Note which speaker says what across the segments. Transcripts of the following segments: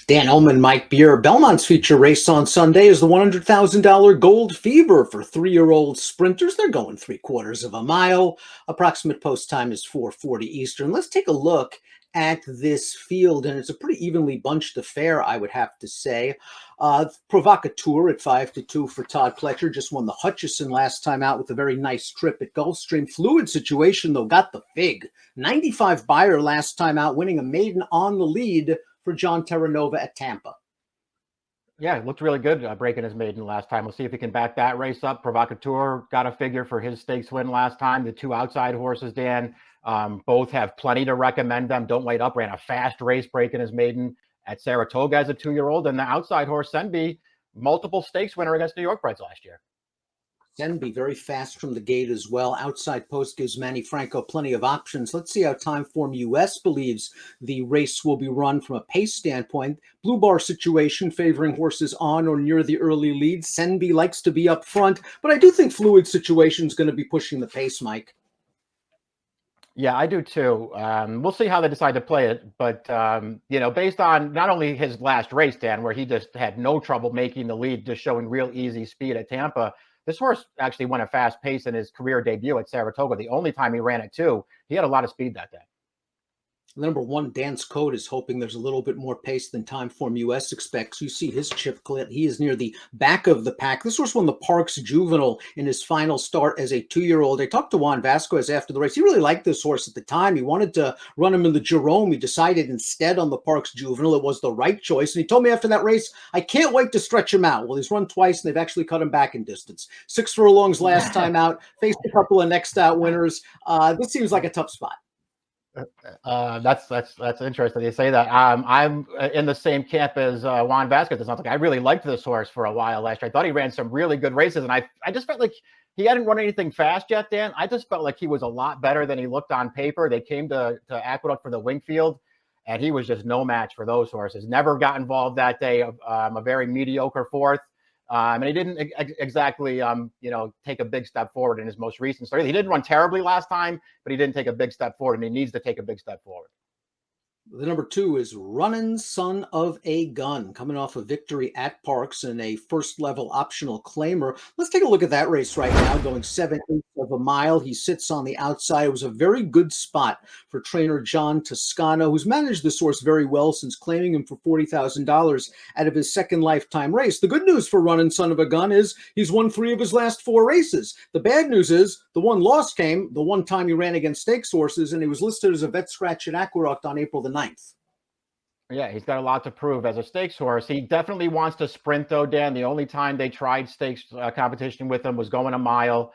Speaker 1: Dan Illman, Mike Beer. Belmont's feature race on Sunday is the $100,000 Gold Fever for 3-year-old sprinters. They're going 3/4 of a mile. Approximate post time is 4:40 Eastern. Let's take a look at this field, and it's a pretty evenly bunched affair, I would have to say. Provocateur at 5-2 for Todd Pletcher just won the Hutchison last time out with a very nice trip at Gulfstream. Fluid Situation, though, got the fig. 95 buyer last time out, winning a maiden on the lead for John Terranova at Tampa.
Speaker 2: Yeah, it looked really good breaking his maiden last time. We'll see if he can back that race up. Provocateur got a figure for his stakes win last time. The two outside horses, Dan, both have plenty to recommend them. Don't Wait Up ran a fast race breaking his maiden at Saratoga as a 2-year-old. And the outside horse, Senbei, multiple stakes winner against New York Breds last year.
Speaker 1: Senbei very fast from the gate as well. Outside post gives Manny Franco plenty of options. Let's see how Timeform US believes the race will be run from a pace standpoint. Blue Bar Situation favoring horses on or near the early lead. Senbei likes to be up front, but I do think Fluid Situation is going to be pushing the pace, Mike.
Speaker 2: Yeah, I do too. We'll see how they decide to play it. But, based on not only his last race, Dan, where he just had no trouble making the lead, just showing real easy speed at Tampa, this horse actually went a fast pace in his career debut at Saratoga. The only time he ran at 2, he had a lot of speed that day.
Speaker 1: Number 1, Dance Code, is hoping there's a little bit more pace than Timeform US expects. You see his chip clip. He is near the back of the pack. This horse won the Parks Juvenile in his final start as a 2-year-old. I talked to Juan Vasquez after the race. He really liked this horse at the time. He wanted to run him in the Jerome. He decided instead on the Parks Juvenile. It was the right choice. And he told me after that race, I can't wait to stretch him out. Well, he's run twice, and they've actually cut him back in distance. 6 furlongs last time out. Faced a couple of next out winners. This seems like a tough spot.
Speaker 2: That's interesting you say that. I'm in the same camp as Juan Vasquez. It's not like I really liked this horse for a while last year. I thought he ran some really good races, and I just felt like he hadn't run anything fast yet, Dan. I just felt like he was a lot better than he looked on paper. They came to Aqueduct for the Wingfield, and he was just no match for those horses. Never got involved that day. A very mediocre fourth. And he didn't exactly, take a big step forward in his most recent start. He didn't run terribly last time, but he didn't take a big step forward, and he needs to take a big step forward.
Speaker 1: The number 2 is Runnin' Son of a Gun, coming off a victory at Parks and a first-level optional claimer. Let's take a look at that race right now, going 7/8 of a mile. He sits on the outside. It was a very good spot for trainer John Toscano, who's managed this horse very well since claiming him for $40,000 out of his second lifetime race. The good news for Runnin' Son of a Gun is he's won 3 of his last 4 races. The bad news is the one loss came the one time he ran against stakes horses, and he was listed as a vet scratch at Aqueduct on April the 9th.
Speaker 2: Yeah, he's got a lot to prove as a stakes horse. He definitely wants to sprint, though, Dan. The only time they tried stakes competition with him was going a mile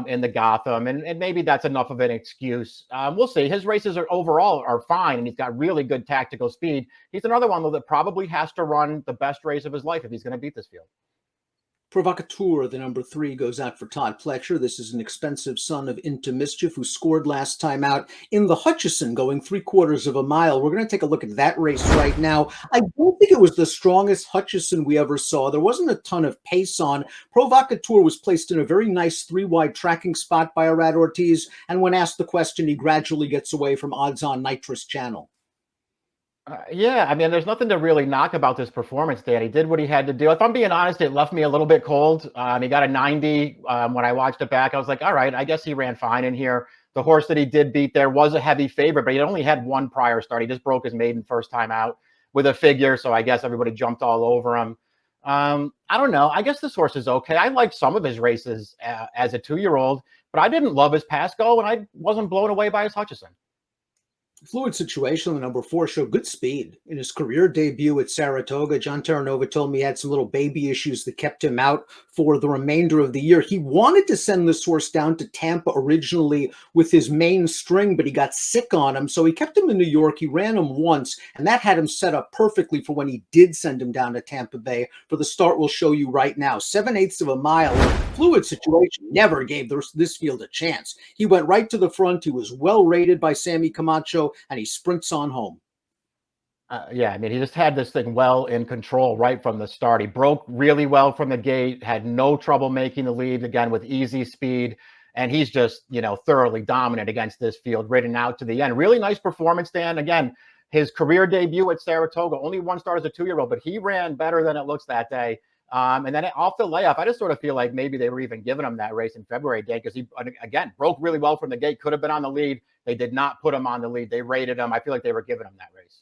Speaker 2: in the Gotham, and maybe that's enough of an excuse. We'll see. His races overall are fine, and he's got really good tactical speed. He's another one, though, that probably has to run the best race of his life if he's going to beat this field.
Speaker 1: Provocateur, the number 3, goes out for Todd Pletcher. This is an expensive son of Into Mischief, who scored last time out in the Hutchison, going 3/4 of a mile. We're going to take a look at that race right now. I don't think it was the strongest Hutchison we ever saw. There wasn't a ton of pace on. Provocateur was placed in a very nice 3-wide tracking spot by Arad Ortiz, and when asked the question, he gradually gets away from odds-on Nitrous Channel.
Speaker 2: Yeah, I mean, there's nothing to really knock about this performance, Dan. He did what he had to do. If I'm being honest, it left me a little bit cold. He got a 90 when I watched it back. I was like, all right, I guess he ran fine in here. The horse that he did beat there was a heavy favorite, but he only had 1 prior start. He just broke his maiden first time out with a figure, so I guess everybody jumped all over him. I don't know. I guess this horse is okay. I liked some of his races as a 2-year-old, but I didn't love his pass go, and I wasn't blown away by his Hutchison.
Speaker 1: Fluid Situation, the number 4, showed good speed in his career debut at Saratoga. John Terranova told me he had some little baby issues that kept him out for the remainder of the year. He wanted to send this horse down to Tampa originally with his main string, but he got sick on him, so he kept him in New York. He ran him once, and that had him set up perfectly for when he did send him down to Tampa Bay for the start we'll show you right now. 7/8 of a mile. Fluid Situation never gave this field a chance. He went right to the front. He was well rated by Sammy Camacho, and he sprints on home.
Speaker 2: Yeah, I mean, he just had this thing well in control right from the start. He broke really well from the gate, had no trouble making the lead, again, with easy speed. And he's just, thoroughly dominant against this field, ridden out to the end. Really nice performance, Dan. Again, his career debut at Saratoga, only one start as a 2-year-old, but he ran better than it looks that day. And then off the layoff, I just sort of feel like maybe they were even giving him that race in February, Dan, because he, again, broke really well from the gate, could have been on the lead. They did not put him on the lead. They rated him. I feel like they were giving him that race.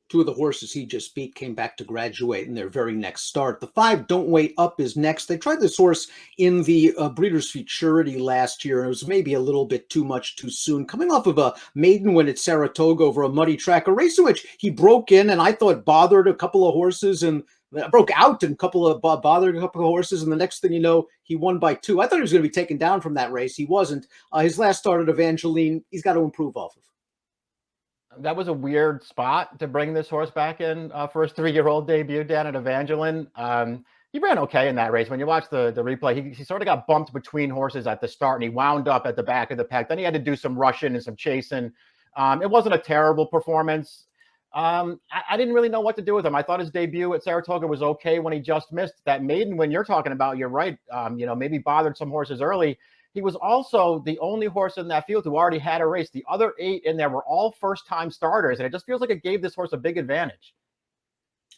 Speaker 1: Two of the horses he just beat came back to graduate in their very next start. The 5 Don't Wait Up is next. They tried this horse in the Breeders' Futurity last year, and it was maybe a little bit too much too soon. Coming off of a maiden win at Saratoga over a muddy track, a race in which he broke in and I thought bothered a couple of horses and broke out and bothered a couple of horses, and the next thing you know, he won by 2. I thought he was going to be taken down from that race. He wasn't. His last start at Evangeline, he's got to improve off of.
Speaker 2: That was a weird spot to bring this horse back in for his 3-year-old debut down at Evangeline. He ran okay in that race. When you watch the replay, he sort of got bumped between horses at the start, and he wound up at the back of the pack. Then he had to do some rushing and some chasing. It wasn't a terrible performance. I didn't really know what to do with him. I thought his debut at Saratoga was okay when he just missed that maiden when you're talking about. You're right. Maybe bothered some horses early. He was also the only horse in that field who already had a race. The other 8 in there were all first-time starters, and it just feels like it gave this horse a big advantage.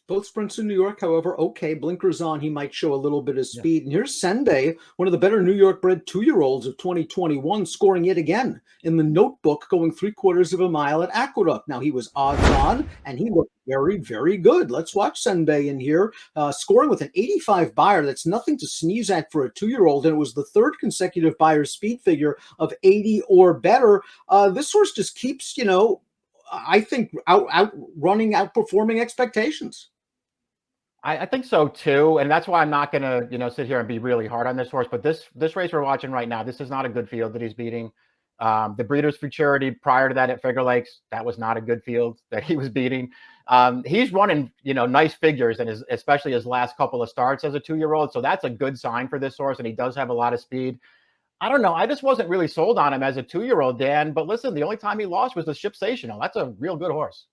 Speaker 1: Both sprints in New York, however, okay. Blinkers on, he might show a little bit of speed. Yeah. And here's Senbei, one of the better New York-bred 2-year-olds of 2021, scoring yet again in the notebook, going 3/4 of a mile at Aqueduct. Now, he was odds on, and he looked very, very good. Let's watch Senbei in here, scoring with an 85 Beyer. That's nothing to sneeze at for a 2-year-old, and it was the 3rd consecutive Beyer speed figure of 80 or better. This horse just keeps, I think, outperforming expectations.
Speaker 2: I think so too, and that's why I'm not going to sit here and be really hard on this horse. But this race we're watching right now, this is not a good field that he's beating. The Breeders' Futurity prior to that at Figure Lakes, that was not a good field that he was beating. He's running nice figures, and especially his last couple of starts as a 2-year-old. So that's a good sign for this horse, and he does have a lot of speed. I don't know. I just wasn't really sold on him as a 2-year-old, Dan. But listen, the only time he lost was the Shipsational. That's a real good horse.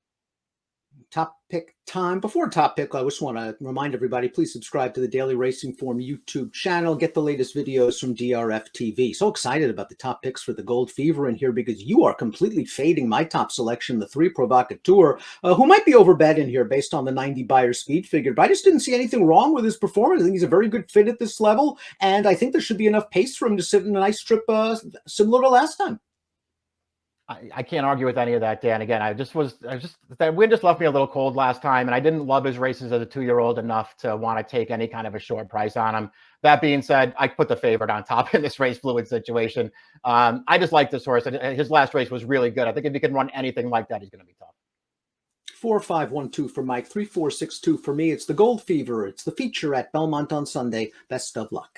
Speaker 1: Top pick time. Before top pick, I just want to remind everybody, please subscribe to the Daily Racing Form YouTube channel. Get the latest videos from DRFTV. So excited about the top picks for the Gold Fever in here because you are completely fading my top selection, the 3 Provocateur, who might be overbet in here based on the 90 Beyer speed figure. But I just didn't see anything wrong with his performance. I think he's a very good fit at this level, and I think there should be enough pace for him to sit in a nice strip similar to last time.
Speaker 2: I can't argue with any of that, Dan. Again, that wind just left me a little cold last time, and I didn't love his races as a 2-year-old enough to want to take any kind of a short price on him. That being said, I put the favorite on top in this race fluid situation. I just like this horse. His last race was really good. I think if he can run anything like that, he's going to be tough.
Speaker 1: 4-5-1-2 for Mike, 3-4-6-2 for me. It's the Gold Fever. It's the feature at Belmont on Sunday. Best of luck.